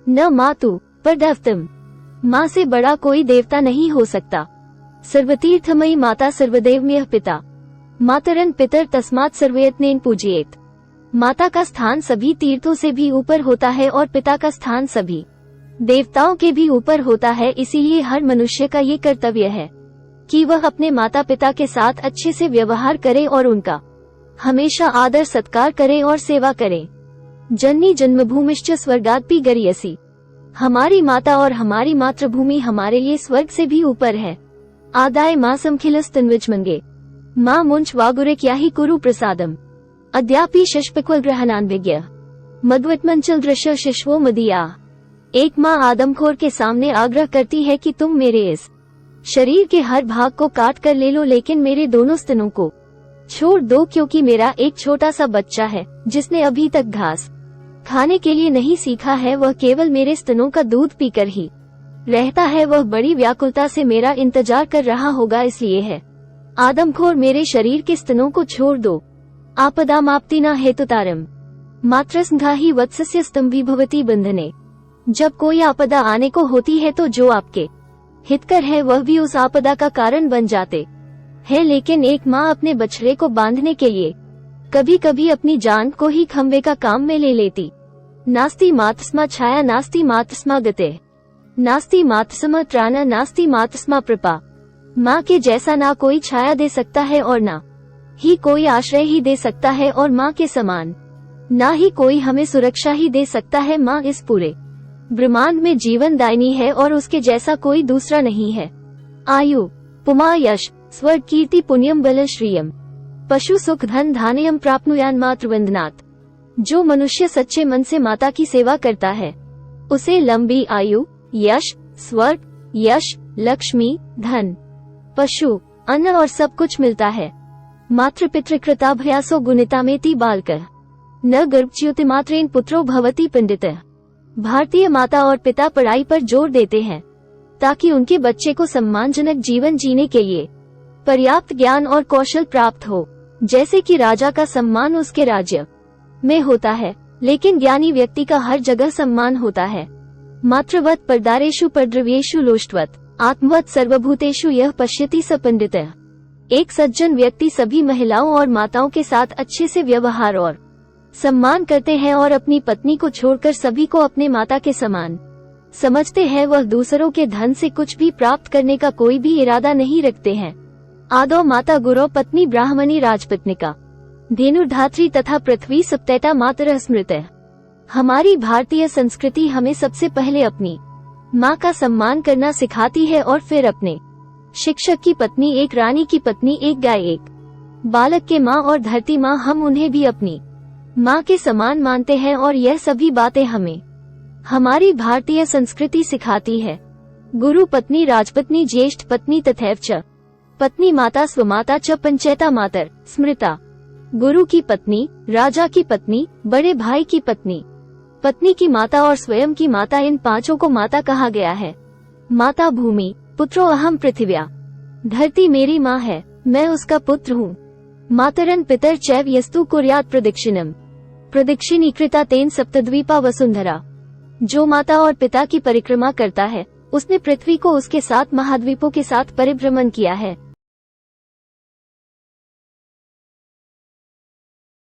न मातु परदवतम, माँ से बड़ा कोई देवता नहीं हो सकता। सर्वतीर्थमयी माता सर्वदेवमयः पिता, मातरन पितर तस्मात् सर्वयत्नेन पूजयेत। माता का स्थान सभी तीर्थों से भी ऊपर होता है और पिता का स्थान सभी देवताओं के भी ऊपर होता है। इसीलिए हर मनुष्य का ये कर्तव्य है कि वह अपने माता पिता के साथ अच्छे से व्यवहार करे और उनका हमेशा आदर सत्कार करे और सेवा करे। जननी जन्मभूमिश्च स्वर्गादपि गरीयसी, हमारी माता और हमारी मातृभूमि हमारे लिए स्वर्ग से भी ऊपर है। आदाय माँ समखिलस्तन्विज मंगे, माँ मुंच वागुरे क्या ही कुरु प्रसादम, अद्यापि शशपिक्वल ग्रहणान्विज्ञ मद्वत्मंचल दृश्य शिशवो मदिया। एक माँ आदमखोर के सामने आग्रह करती है कि तुम मेरे इस शरीर के हर भाग को काट कर ले लो, लेकिन मेरे दोनों स्तनों को छोड़ दो, क्योंकि मेरा एक छोटा सा बच्चा है जिसने अभी तक घास खाने के लिए नहीं सीखा है। वह केवल मेरे स्तनों का दूध पीकर ही रहता है। वह बड़ी व्याकुलता से मेरा इंतजार कर रहा होगा, इसलिए है आदमखोर मेरे शरीर के स्तनों को छोड़ दो। आपदामाप्तिना हेतुतारम मात्रस्ंघा ही वत्सस्य स्तंभी भवती बंधने, जब कोई आपदा आने को होती है तो जो आपके हितकर है वह भी उस आपदा का कारण बन जाते हैं। लेकिन एक माँ अपने बछड़े को बांधने के लिए कभी कभी अपनी जान को ही खंभे का काम में ले लेती। नास्ति मातस्मा छाया नास्ति मातस्मा गते, नास्ति मातस्मा त्राना नास्ति मातस्मा प्रपा। माँ के जैसा ना कोई छाया दे सकता है और ना ही कोई आश्रय ही दे सकता है, और माँ के समान ना ही कोई हमें सुरक्षा ही दे सकता है। माँ इस पूरे ब्रह्मांड में जीवन दायिनी है और उसके जैसा कोई दूसरा नहीं है। आयु पुमा यश स्वर्ग कीर्ति पुण्यम बल श्रियम पशु सुख धन धान्यम प्राप्नुयान मातृवंदनात्। जो मनुष्य सच्चे मन से माता की सेवा करता है उसे लंबी आयु, यश, स्वर्ग, यश, लक्ष्मी, धन, पशु, अन्न और सब कुछ मिलता है। मातृपितृकृताभयासो गुणितामेति बालकः न गर्भच्युतिमात्रेण पुत्रो भवति पंडितः। भारतीय माता और पिता पढ़ाई पर जोर देते हैं ताकि उनके बच्चे को सम्मानजनक जीवन जीने के लिए पर्याप्त ज्ञान और कौशल प्राप्त हो। जैसे कि राजा का सम्मान उसके राज्य में होता है, लेकिन ज्ञानी व्यक्ति का हर जगह सम्मान होता है। मातृवत परदारेषु परद्रव्येषु लोष्टवत आत्मवत सर्वभूतेषु यह पश्यति स पंडितः। एक सज्जन व्यक्ति सभी महिलाओं और माताओं के साथ अच्छे से व्यवहार और सम्मान करते हैं और अपनी पत्नी को छोड़कर सभी को अपने माता के समान समझते हैं। वह दूसरों के धन से कुछ भी प्राप्त करने का कोई भी इरादा नहीं रखते हैं। आदौ माता गुरौ पत्नी ब्राह्मणी राजपत्निका धेनुर्धात्री तथा पृथ्वी सप्तैता मातरः स्मृतः। हमारी भारतीय संस्कृति हमें सबसे पहले अपनी माँ का सम्मान करना सिखाती है और फिर अपने शिक्षक की पत्नी, एक रानी की पत्नी, एक गाय, एक बालक के माँ और धरती माँ, हम उन्हें भी अपनी माँ के समान मानते हैं। और यह सभी बातें हमें हमारी भारतीय संस्कृति सिखाती है। गुरु पत्नी राजपत्नी ज्येष्ठ पत्नी तथैव च पत्नी माता स्वमाता च पंचैता मातर स्मृता। गुरु की पत्नी, राजा की पत्नी, बड़े भाई की पत्नी, पत्नी की माता और स्वयं की माता, इन पांचों को माता कहा गया है। माता भूमि पुत्रो अहम पृथिव्या, धरती मेरी माँ है, मैं उसका पुत्र हूँ। मातरन पितर चैव यस्तु कुर्यात् प्रदक्षिणम प्रदक्षिणी कृता तेन सप्तद्वीपा वसुंधरा। जो माता और पिता की परिक्रमा करता है उसने पृथ्वी को उसके 7 महाद्वीपों के साथ परिभ्रमण किया है।